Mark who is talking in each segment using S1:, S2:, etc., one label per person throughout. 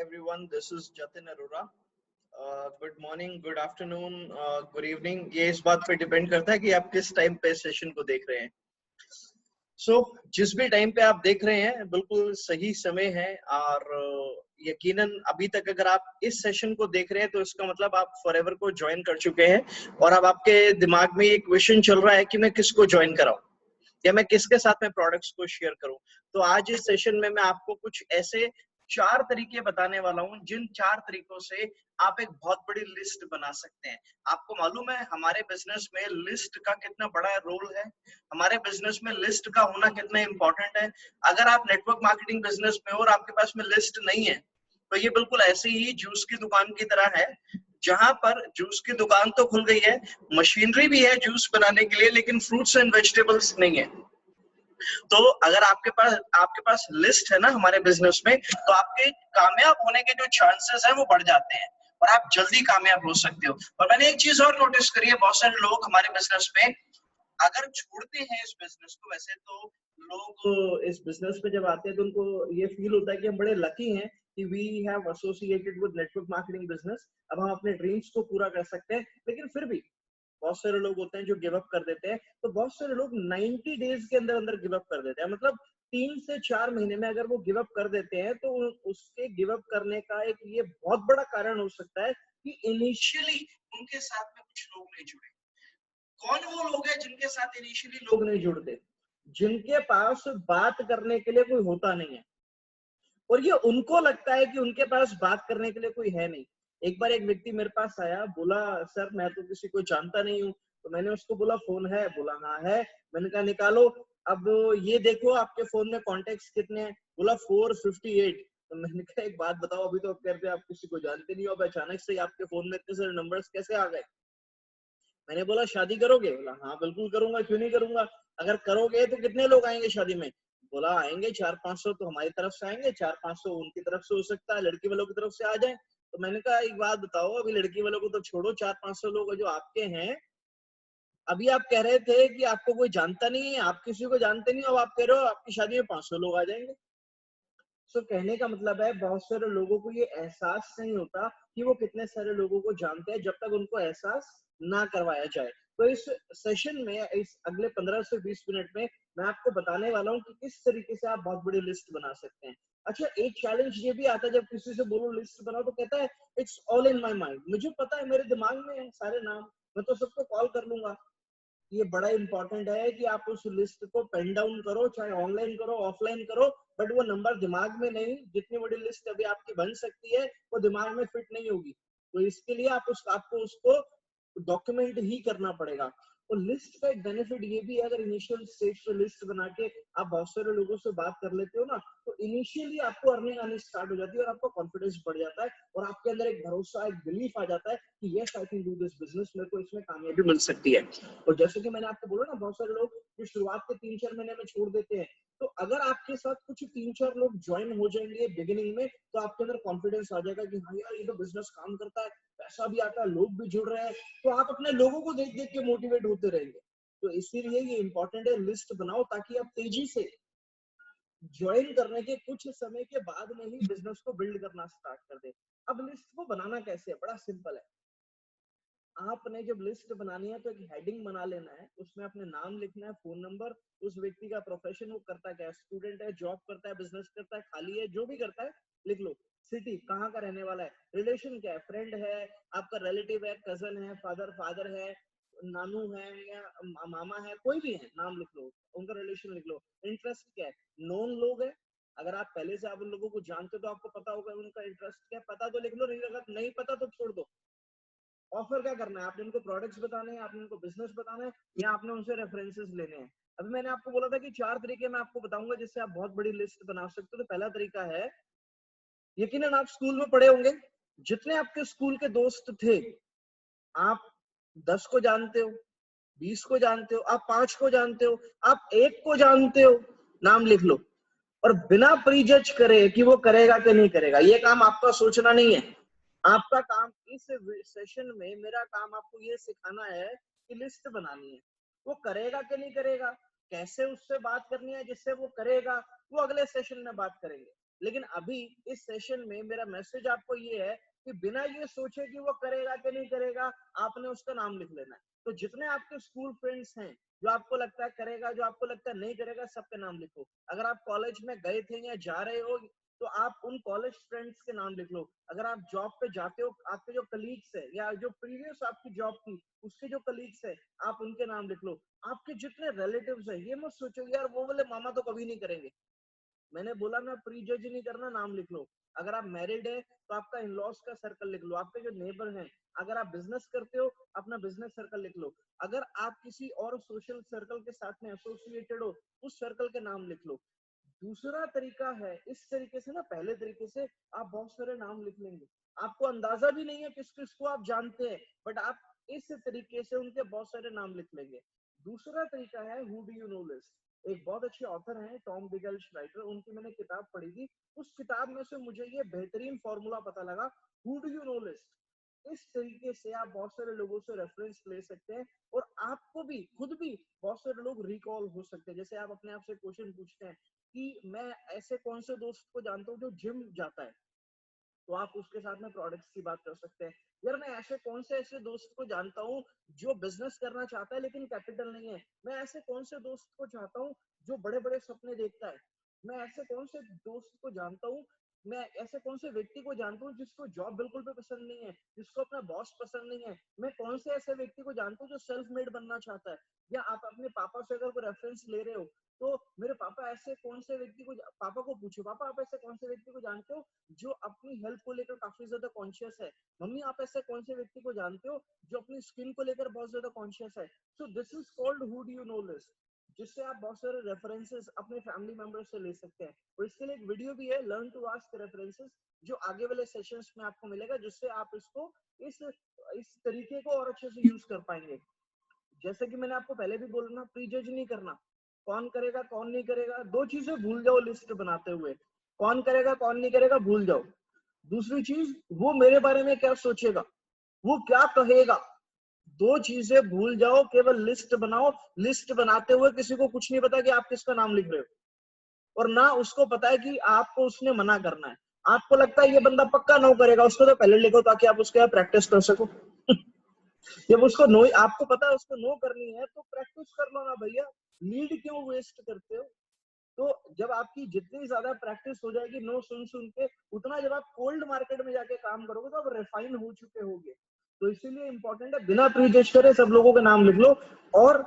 S1: everyone. This is Jatin Arora. Good morning, good afternoon, good evening. ये इस बात पे डिपेंड करता है कि आप किस टाइम पे सेशन को देख रहे हैं. जिस भी टाइम पे आप देख रहे हैं बिल्कुल सही समय है और यकीनन अभी तक अगर आप इस सेशन को देख रहे हैं तो इसका मतलब आप फॉरएवर को ज्वाइन कर चुके हैं और अब आपके दिमाग में एक क्वेश्चन चल रहा है कि मैं किसको ज्वाइन कराऊं या मैं किसके साथ में प्रोडक्ट्स को शेयर करूं. तो आज इस सेशन में मैं आपको कुछ ऐसे 4 तरीके बताने वाला हूं जिन 4 तरीकों से आप एक बहुत बड़ी लिस्ट बना सकते हैं. आपको मालूम है हमारे बिजनेस में लिस्ट का कितना बड़ा रोल है, हमारे बिजनेस में लिस्ट का होना कितना इंपॉर्टेंट है. अगर आप नेटवर्क मार्केटिंग बिजनेस में हो और आपके पास में लिस्ट नहीं है तो ये बिल्कुल ऐसे ही जूस की दुकान की तरह है जहां पर जूस की दुकान तो खुल गई है, मशीनरी भी है जूस बनाने के लिए, लेकिन फ्रूट्स एंड वेजिटेबल्स नहीं है. तो अगर आपके पास लिस्ट है ना हमारे बिजनेस में, तो आपके कामयाब होने के जो चांसेस है वो बढ़ जाते हैं और आप जल्दी कामयाब हो सकते हो. और मैंने एक चीज और नोटिस करी है, बहुत सारे लोग हमारे बिजनेस में अगर छोड़ते हैं इस बिजनेस को, वैसे तो लोग इस बिजनेस में जब आते हैं तो उनको ये फील होता है कि हम बड़े लकी हैं कि we have associated with network marketing business, अब हम अपने ड्रीम्स को पूरा कर सकते हैं. लेकिन फिर भी बहुत सारे लोग होते हैं जो गिव अप कर देते हैं. तो बहुत सारे लोग 90 डेज के अंदर अंदर गिव अप कर देते हैं. मतलब 3 से 4 महीने में अगर वो गिव अप कर देते हैं तो उसके गिव अप करने का एक ये बहुत बड़ा कारण हो सकता है कि इनिशियली उनके साथ में कुछ लोग नहीं जुड़े. कौन वो लोग हैं जिनके साथ इनिशियली लोग नहीं जुड़ते? जिनके पास बात करने के लिए कोई होता नहीं है और ये उनको लगता है कि उनके पास बात करने के लिए कोई है नहीं. एक बार एक व्यक्ति मेरे पास आया, बोला सर मैं तो किसी को जानता नहीं हूँ. तो मैंने उसको बोला फोन है? बोला हाँ है. मैंने कहा निकालो, अब ये देखो आपके फोन में कॉन्टेक्ट्स कितने हैं? बोला 458. तो मैंने कहा एक बात बताओ, अभी तो आप कहते हैं आप किसी को जानते नहीं हो, अब अचानक से आपके फोन में इतने सारे नंबर्स कैसे आ गए? मैंने बोला शादी करोगे? बोला हाँ बिल्कुल करूंगा, क्यों नहीं करूंगा. अगर करोगे तो कितने लोग आएंगे शादी में? बोला आएंगे 400-500 तो हमारी तरफ से आएंगे, 400-500 उनकी तरफ से हो सकता है, लड़की वालों की तरफ से आ जाए. तो मैंने कहा एक बात बताओ, अभी लड़की वालों को तो छोड़ो, 400-500 लोग जो आपके हैं, अभी आप कह रहे थे कि आपको कोई जानता नहीं है, आप किसी को जानते नहीं हो, अब आप कह रहे हो आपकी शादी में 500 लोग आ जाएंगे. सो कहने का मतलब है बहुत सारे लोगों को ये एहसास नहीं होता कि वो कितने सारे लोगों को जानते हैं जब तक उनको एहसास ना करवाया जाए. तो इस सेशन में, इस अगले 15 से 20 मिनट में मैं आपको बताने वाला हूँ कि किस तरीके से आप बहुत बड़ी लिस्ट बना सकते हैं. अच्छा, एक चैलेंज ये भी आता है जब किसी से बोलो लिस्ट बनाओ तो कहता है it's all in my mind. मुझे पता है, मेरे दिमाग में है सारे नाम, मैं तो सबको कॉल कर लूंगा. ये बड़ा इंपॉर्टेंट है कि आप उस लिस्ट को पेन डाउन करो, चाहे ऑनलाइन करो ऑफलाइन करो, बट वो नंबर दिमाग में नहीं. जितनी बड़ी लिस्ट अभी आपकी बन सकती है वो दिमाग में फिट नहीं होगी. तो इसके लिए आपको उसको डॉक्यूमेंट ही करना पड़ेगा. और लिस्ट का एक बेनिफिट ये भी है, अगर इनिशियल स्टेज पे लिस्ट बना के आप बहुत सारे लोगों से बात कर लेते हो ना, तो इनिशियली आपको अर्निंग आनी स्टार्ट हो जाती है और आपका कॉन्फिडेंस बढ़ जाता है और आपके अंदर एक भरोसा, एक बिलीफ आ जाता है कि yes I can do this business, मेरे को इसमें कामयाबी मिल सकती है. और जैसे कि मैंने आपको बोला ना, बहुत सारे लोग जो शुरुआत के 3-4 महीने में छोड़ देते हैं. तो अगर आपके साथ कुछ 3-4 लोग ज्वाइन हो जाएंगे बिगिनिंग में, तो आपके अंदर कॉन्फिडेंस आ जाएगा कि हाँ यार ये तो बिजनेस काम करता है, पैसा भी आता है, लोग भी जुड़ रहे हैं. तो आप अपने लोगों को देख देख के मोटिवेट होते रहेंगे. तो इसीलिए ये इंपॉर्टेंट है, लिस्ट बनाओ ताकि आप तेजी से ज्वाइन करने के कुछ समय के बाद में ही बिजनेस को बिल्ड करना स्टार्ट कर दे. अब लिस्ट को बनाना कैसे है? बड़ा सिंपल है. आपने जब लिस्ट बनानी है तो एक हेडिंग बना लेना है, उसमें अपने नाम लिखना है, फोन नंबर, उस व्यक्ति का प्रोफेशन, वो करता क्या है, स्टूडेंट है, जॉब करता है, बिजनेस करता है, खाली है, जो भी करता है लिख लो. सिटी, कहाँ का रहने वाला है, रिलेशन क्या है, फ्रेंड है, आपका रिलेटिव है, कजन है, फादर है, नानू है या मामा है, कोई भी है, नाम लिख लो, उनका रिलेशन लिख लो. इंटरेस्ट क्या है, नोन लोग है, अगर आप पहले से आप उन लोगों को जानते हो तो आपको पता होगा उनका इंटरेस्ट क्या है, पता तो लिख लो, नहीं अगर नहीं पता तो छोड़ दो. ऑफर क्या करना है, आपने उनको प्रोडक्ट्स बताने हैं, आपने उनको बिजनेस बताना है, या आपने उनसे रेफरेंसेस लेने हैं. अभी मैंने आपको बोला था कि 4 तरीके मैं आपको बताऊंगा जिससे आप बहुत बड़ी लिस्ट बना सकते हो. तो पहला तरीका है, यकीनन आप स्कूल में पढ़े होंगे, जितने आपके स्कूल के दोस्त थे, आप 10 को जानते हो, 20 को जानते हो, आप 5 को जानते हो, आप 1 को जानते हो, नाम लिख लो. और बिना प्रीजज करे कि वो करेगा कि नहीं करेगा, ये काम आपका सोचना नहीं है. आपका काम इस सेशन में, मेरा काम आपको ये सिखाना है कि लिस्ट बनानी है. वो करेगा कि नहीं करेगा, कैसे उससे बात करनी है जिससे वो करेगा, वो अगले सेशन में बात करेंगे. लेकिन अभी इस सेशन में मेरा मैसेज आपको ये है कि बिना ये सोचे कि वो करेगा कि नहीं करेगा, आपने उसका नाम लिख लेना है। तो जितने आपके स्कूल फ्रेंड्स हैं, जो आपको लगता है करेगा, जो आपको लगता है नहीं करेगा, सबके नाम लिखो। अगर आप कॉलेज में गए थे या जा रहे हो तो आप उन कॉलेज फ्रेंड्स के नाम लिख लो। अगर आप जॉब पे जाते हो, आपके जो कलीग्स है या जो प्रीवियस आपकी जॉब थी उसके जो कलीग्स है, आप उनके नाम लिख लो। आपके जितने रिलेटिव्स है, ये मत सोचो यार वो वाले मामा तो कभी नहीं करेंगे। मैंने बोला ना, प्री जज नहीं करना, नाम लिख लो। अगर आप मैरिड है तो आपका इन-लॉज का सर्कल लिख लो, आपके जो नेबर हैं। अगर आप बिजनेस करते हो, अपना बिजनेस सर्कल लिख लो। अगर आप किसी और सोशल सर्कल के साथ में एसोसिएटेड हो, उस सर्कल के नाम लिख लो। दूसरा तरीका है, इस तरीके से ना, पहले तरीके से आप बहुत सारे नाम लिख लेंगे, आपको अंदाजा भी नहीं है किस किस को आप जानते हैं, बट आप इस तरीके से उनके बहुत सारे नाम लिख लेंगे। दूसरा तरीका है who do you know list. एक बहुत अच्छे ऑथर हैं टॉम बिगल्स राइटर, उनकी मैंने किताब पढ़ी थी। उस किताब में से मुझे ये बेहतरीन फॉर्मूला पता लगा, who do you know list. इस तरीके से आप बहुत सारे लोगों से रेफरेंस ले सकते हैं और आपको भी खुद भी बहुत सारे लोग रिकॉल हो सकते हैं। जैसे आप अपने आप से क्वेश्चन पूछते हैं कि मैं ऐसे कौन से दोस्त को जानता हूँ जो जिम जाता है, तो आप उसके साथ में प्रोडक्ट्स की बात कर सकते हैं। यार मैं ऐसे कौन से ऐसे दोस्त को जानता हूँ जो बिजनेस करना चाहता है लेकिन कैपिटल नहीं है। मैं ऐसे कौन से दोस्त को चाहता हूँ जो बड़े बड़े सपने देखता है। मैं ऐसे कौन से दोस्त को जानता हूँ, मैं ऐसे कौन से व्यक्ति को जानता हूँ जिसको जॉब बिल्कुल भी पसंद नहीं है, जिसको अपना बॉस पसंद नहीं है। मैं कौन से ऐसे व्यक्ति को जानता हूँ जो सेल्फ मेड बनना चाहता है। या आप अपने पापा से अगर कोई रेफरेंस ले रहे हो, तो मेरे पापा ऐसे कौन से व्यक्ति को, पापा को पूछो, पापा आप ऐसे कौन से व्यक्ति को जानते हो जो अपनी हेल्थ को लेकर काफी ज्यादा कॉन्शियस है। मम्मी आप ऐसे कौन से व्यक्ति को जानते हो जो अपनी स्किन को लेकर बहुत ज्यादा कॉन्शियस है। So this is called who do you know list, जिससे आप बहुत सारे रेफरेंसेस अपने फैमिली मेंबर्स से ले सकते हैं। और इसके लिए एक वीडियो भी है, लर्न टू आस्क रेफरेंसेस, जो आगे वाले सेशंस में आपको मिलेगा, जिससे आप इसको इस तरीके को और अच्छे से यूज कर पाएंगे। जैसे कि मैंने आपको पहले भी बोला ना, प्री जज नहीं करना, कौन करेगा कौन नहीं करेगा, दो चीजें भूल जाओ लिस्ट बनाते हुए। कौन करेगा कौन नहीं करेगा भूल जाओ। दूसरी चीज, वो मेरे बारे में क्या सोचेगा, वो क्या कहेगा, दो चीजें भूल जाओ, केवल लिस्ट बनाओ। लिस्ट बनाते हुए किसी को कुछ नहीं पता कि आप किसका नाम लिख रहे हो, और ना उसको पता है कि आपको उसने मना करना है। आपको लगता है ये बंदा पक्का नो करेगा, उसको तो पहले लिखो ताकि आप उसके प्रैक्टिस कर सको। जब उसको नो, आपको पता है उसको नो करनी है, तो प्रैक्टिस कर लो ना भैया, लीड क्यों वेस्ट करते हो। तो जब आपकी जितनी ज्यादा प्रैक्टिस हो जाएगी नो सुन सुन के, उतना जब आप कोल्ड मार्केट में जाके काम करोगे तो आप रिफाइन हो चुके होगे। तो इसीलिए इंपॉर्टेंट है, बिना प्री जज करे सब लोगों के नाम लिख लो, और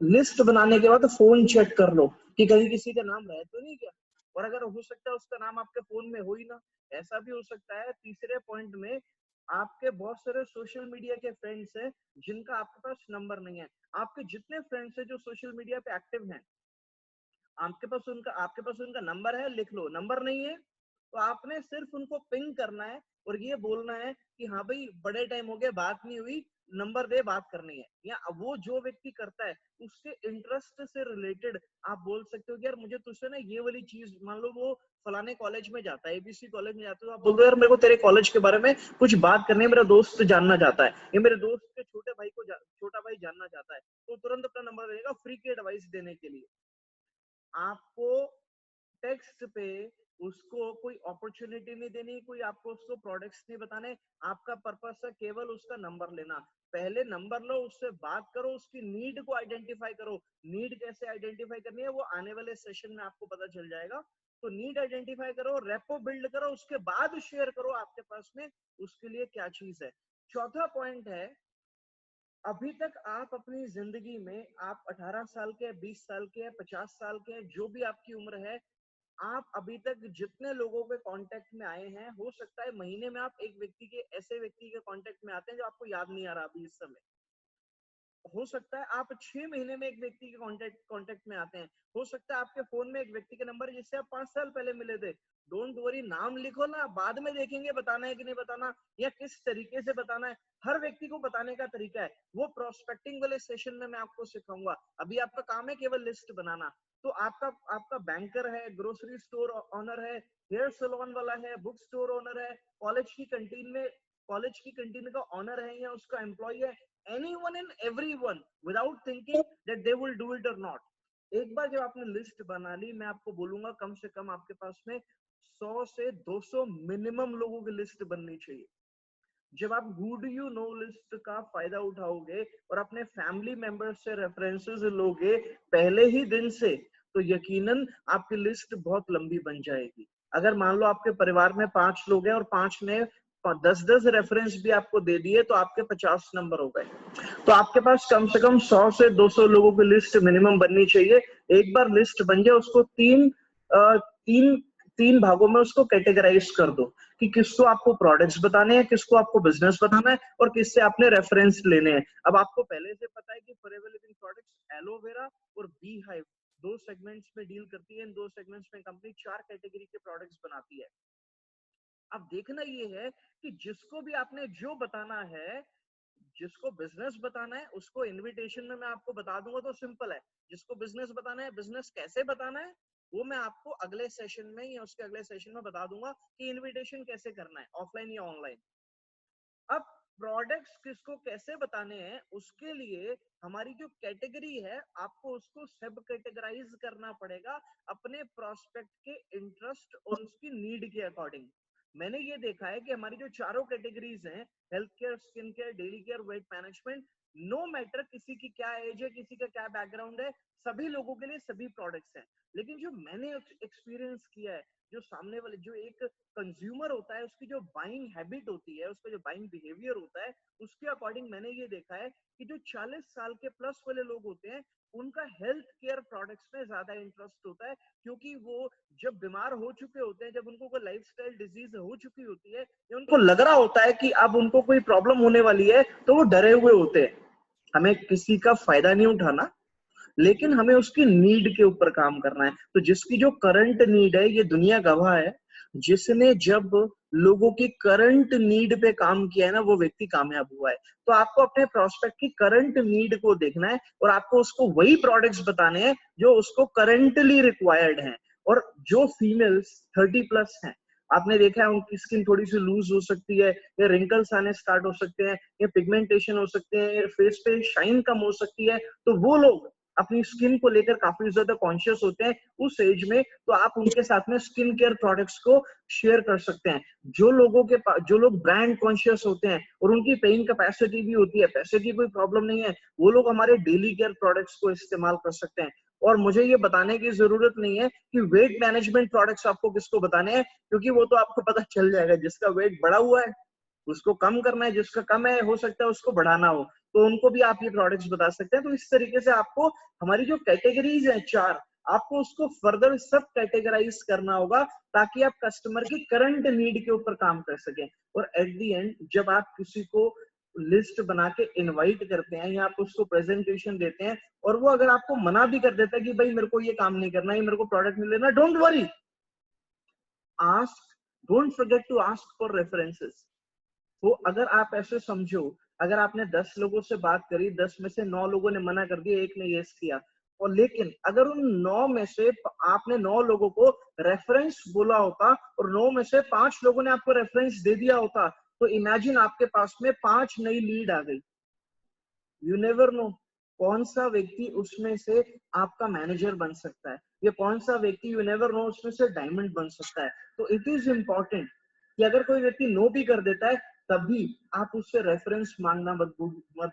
S1: लिस्ट बनाने के बाद फोन चेक कर लो कि कहीं किसी का नाम रह तो नहीं गया। और अगर हो सकता है उसका नाम आपके फोन में हो ही ना, ऐसा भी हो सकता है। तीसरे पॉइंट में, आपके बहुत सारे सोशल मीडिया के फ्रेंड्स हैं जिनका आपके पास नंबर नहीं है। आपके जितने फ्रेंड्स हैं जो सोशल मीडिया पे एक्टिव हैं, आपके पास उनका नंबर है, लिख लो। नंबर नहीं है तो आपने सिर्फ उनको पिंग करना है और ये बोलना है कि हाँ भाई बड़े टाइम हो गए बात नहीं हुई, नंबर दे, बात करनी है। या वो जो व्यक्ति करता है उसके इंटरेस्ट से रिलेटेड आप बोल सकते हो कि यार मुझे तुझसे ना ये वाली चीज, मान लो वो फलाने कॉलेज में जाता है, एबीसी कॉलेज में जाते हो, आप बोल दो यार मेरे को तेरे कॉलेज के बारे में कुछ बात करनी है, मेरा दोस्त जानना चाहता है, या मेरे दोस्त के छोटे भाई को छोटा भाई जानना चाहता है, तो तुरंत अपना नंबर देगा फ्री की एडवाइस देने के लिए। आपको टेक्स्ट पे उसको कोई अपॉर्चुनिटी नहीं देनी, कोई आपको उसको प्रोडक्ट्स नहीं बताने। आपका पर्पस है केवल उसका नंबर लेना। पहले नंबर लो, उससे बात करो, उसकी नीड को आइडेंटिफाई करो। नीड कैसे आइडेंटिफाई करनी है वो आने वाले सेशन में आपको पता चल जाएगा। तो नीड आइडेंटिफाई करो, रेपो बिल्ड करो, उसके बाद शेयर करो आपके पास में उसके लिए क्या चीज है। चौथा पॉइंट है, अभी तक आप अपनी जिंदगी में, आप 18 साल के, 20 साल के, 50 साल के, जो भी आपकी उम्र है, आप अभी तक जितने लोगों के कांटेक्ट में आए हैं, हो सकता है महीने में आप एक व्यक्ति के, ऐसे व्यक्ति के कांटेक्ट में आते हैं जो आपको याद नहीं आ रहा अभी इस समय। हो सकता है आप 6 महीने में एक व्यक्ति के कांटेक्ट में आते हैं। हो सकता है आपके फोन में एक व्यक्ति के नंबर जिससे आप 5 साल पहले मिले थे। डोंट वरी, नाम लिखो ना, बाद में देखेंगे बताना है कि नहीं बताना, या किस तरीके से बताना है। हर व्यक्ति को बताने का तरीका है, वो प्रोस्पेक्टिंग वाले सेशन में मैं आपको सिखाऊंगा। अभी आपका काम है केवल लिस्ट बनाना। तो आपका आपका बैंकर है, ग्रोसरी स्टोर ऑनर है, हेयर सैलून वाला है, बुक स्टोर ओनर है, कॉलेज की कैंटीन का ऑनर है या उसका एम्प्लॉय है, anyone and everyone without thinking that they will do it or not। एक बार जब आपने लिस्ट बना ली, मैं आपको बोलूंगा कम से कम आपके पास में 100 से 200 मिनिमम लोगों की लिस्ट बननी चाहिए। जब आप who do you know list का फायदा उठाओगे और अपने फैमिली मेंबर्स से रेफरेंसेस लोगे पहले ही दिन से, तो यकीनन आपकी लिस्ट बहुत लंबी बन जाएगी। अगर मान लो आपके परिवार में 5 लोग हैं और 5 ने 10-10 रेफरेंस भी आपको दे दिए, तो आपके 50 नंबर हो गए। तो आपके पास कम से कम 100 से 200 लोगों की लिस्ट मिनिमम बननी चाहिए। एक बार लिस्ट बन जाए, उसको तीन तीन भागों में उसको कैटेगराइज कर दो कि किसको आपको प्रोडक्ट्स बताने हैं, किसको आपको बिजनेस बताना है और किससे आपने रेफरेंस लेने हैं। अब आपको पहले से पता है कि फॉरएवर लिविंग प्रोडक्ट्स एलोवेरा और बी हाइव 2 सेगमेंट्स में डील करती है। इन 2 सेगमेंट्स में कंपनी 4 कैटेगरी के प्रोडक्ट्स बनाती है। अब देखना ये है कि जिसको भी आपने जो बताना है, जिसको बिजनेस बताना है, उसको इनविटेशन में मैं आपको बता दूंगा तो सिंपल है। जिसको बिजनेस बताना है, बिजनेस कैसे बताना है, वो मैं आपको अगले सेशन में या उसके अगले सेशन में बता दूंगा कि इनविटेशन कैसे करना है, ऑफलाइन या ऑनलाइन। अब प्रोडक्ट्स किसको कैसे बताने हैं, उसके लिए हमारी जो कैटेगरी है, आपको उसको सब कैटेगराइज करना पड़ेगा अपने प्रोस्पेक्ट के इंटरेस्ट और उसकी नीड के अकॉर्डिंग। मैंने ये देखा है कि हमारी जो चारों कैटेगरीज हैं, health care, skin care, daily care, weight management, no matter किसी की क्या एज है, किसी का क्या बैकग्राउंड है, सभी लोगों के लिए सभी प्रोडक्ट्स हैं। लेकिन जो मैंने एक्सपीरियंस किया है, जो सामने वाले, जो एक कंज्यूमर होता है, उसकी जो बाइंग हैबिट होती है, उसका जो बाइंग बिहेवियर होता है, उसके अकॉर्डिंग मैंने ये देखा है कि जो 40 साल के प्लस वाले लोग होते हैं, उनका हेल्थ केयर प्रोडक्ट्स में ज्यादा इंटरेस्ट होता है, क्योंकि वो जब बीमार हो चुके होते हैं, जब उनको कोई लाइफस्टाइल डिजीज हो चुकी होती है, या उनको लग रहा होता है कि अब उनको कोई प्रॉब्लम होने वाली है, तो वो डरे हुए होते हैं। हमें किसी का फायदा नहीं उठाना, लेकिन हमें उसकी नीड के ऊपर काम करना है। तो जिसकी जो करंट नीड है, ये दुनिया गवाह है, जिसने जब लोगों की करंट नीड पे काम किया है ना, वो व्यक्ति कामयाब हुआ है। तो आपको अपने प्रोस्पेक्ट की करंट नीड को देखना है और आपको उसको वही प्रोडक्ट्स बताने हैं जो उसको करंटली रिक्वायर्ड हैं। और जो फीमेल्स 30 प्लस हैं, आपने देखा है उनकी स्किन थोड़ी सी लूज हो सकती है, या रिंकल्स आने स्टार्ट हो सकते हैं, या पिगमेंटेशन हो सकते हैं, या फेस पे शाइन कम हो सकती है, तो वो लोग अपनी स्किन को लेकर काफी ज्यादा कॉन्शियस होते हैं उस एज में। तो आप उनके साथ में स्किन केयर प्रोडक्ट्स को शेयर कर सकते हैं। जो लोगों के पास, जो लोग ब्रांड कॉन्शियस होते हैं और उनकी पेइंग कैपेसिटी भी होती है, पैसे की कोई प्रॉब्लम नहीं है, वो लोग हमारे डेली केयर प्रोडक्ट्स को इस्तेमाल कर सकते हैं। और मुझे ये बताने की जरूरत नहीं है कि वेट मैनेजमेंट प्रोडक्ट्स आपको किसको बताने हैं, क्योंकि वो तो आपको पता चल जाएगा। जिसका वेट बढ़ा हुआ है उसको कम करना है, जिसका कम है हो सकता है उसको बढ़ाना हो, तो उनको भी आप ये प्रोडक्ट्स बता सकते हैं। तो इस तरीके से आपको हमारी जो कैटेगरीज है 4, आपको उसको फर्दर सब कैटेगराइज करना होगा, ताकि आप कस्टमर की करंट नीड के ऊपर काम कर सकें। और एट द एंड जब आप किसी को लिस्ट बना के इनवाइट करते हैं या आप उसको प्रेजेंटेशन देते हैं, और वो अगर आपको मना भी कर देता है कि भाई मेरे को ये काम नहीं करना, ये मेरे को प्रोडक्ट नहीं लेना, don't worry, ask, don't forget to ask for references. तो अगर आप ऐसे समझो, अगर आपने 10 लोगों से बात करी, 10 में से 9 लोगों ने मना कर दिया, एक ने यस किया, और लेकिन अगर उन 9 में से आपने 9 लोगों को रेफरेंस बोला होता और 9 में से 5 लोगों ने आपको रेफरेंस दे दिया होता, तो इमेजिन आपके पास में 5 नई लीड आ गई। यू नेवर नो कौन सा व्यक्ति उसमें से आपका मैनेजर बन सकता है, या कौन सा व्यक्ति, यू नेवर नो, उसमें से डायमंड बन सकता है। तो इट इज इम्पोर्टेंट कि अगर कोई व्यक्ति नो भी कर देता है, तभी आप उससे रेफरेंस मांगना मत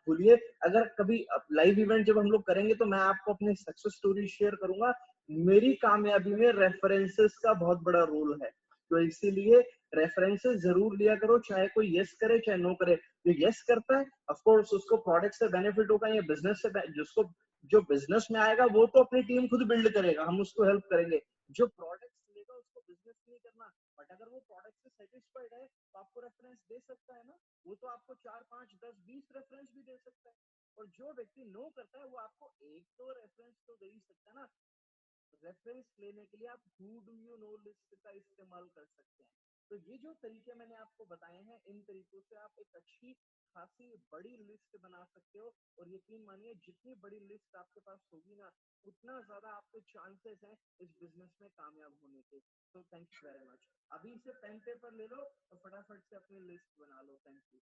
S1: भूलिए। अगर कभी लाइव इवेंट जब हम लोग करेंगे, तो मैं आपको अपने सक्सेस स्टोरी शेयर करूंगा। मेरी कामयाबी में रेफरेंसेस का बहुत बड़ा रोल है। तो इसीलिए रेफरेंसेस जरूर लिया करो, चाहे कोई यस करे चाहे नो करे। जो यस करता है, ऑफ कोर्स उसको प्रोडक्ट से बेनिफिट होगा, या बिजनेस से, जिसको जो बिजनेस में आएगा वो तो अपनी टीम खुद बिल्ड करेगा, हम उसको हेल्प करेंगे। जो प्रोडक्ट्स लेगा उसको बिजनेस नहीं करना, बट अगर वो प्रोडक्ट से सेटिस्फाइड है तो आपको रेफरेंस दे सकता है ना। वो तो आपको 4, 5, 10, 20 रेफरेंस भी दे सकता है। और जो व्यक्ति नो करता है, वो आपको एक तो रेफरेंस तो दे ही सकता है ना। रेफरेंस लेने के लिए आप who do you know list का इस्तेमाल कर सकते हैं। तो ये जो तरीके मैंने आपको बताए हैं, इन तरीकों से आप एक अच्छी खासी बड़ी लिस्ट बना सकते हो। और यकीन मानिए, जितनी बड़ी लिस्ट आपके पास होगी ना, उतना ज्यादा आपके चांसेस हैं इस बिजनेस में कामयाब होने के। तो थैंक यू वेरी मच। अभी से पेन पेपर ले लो और फटाफट से अपनी लिस्ट बना लो। Thank you.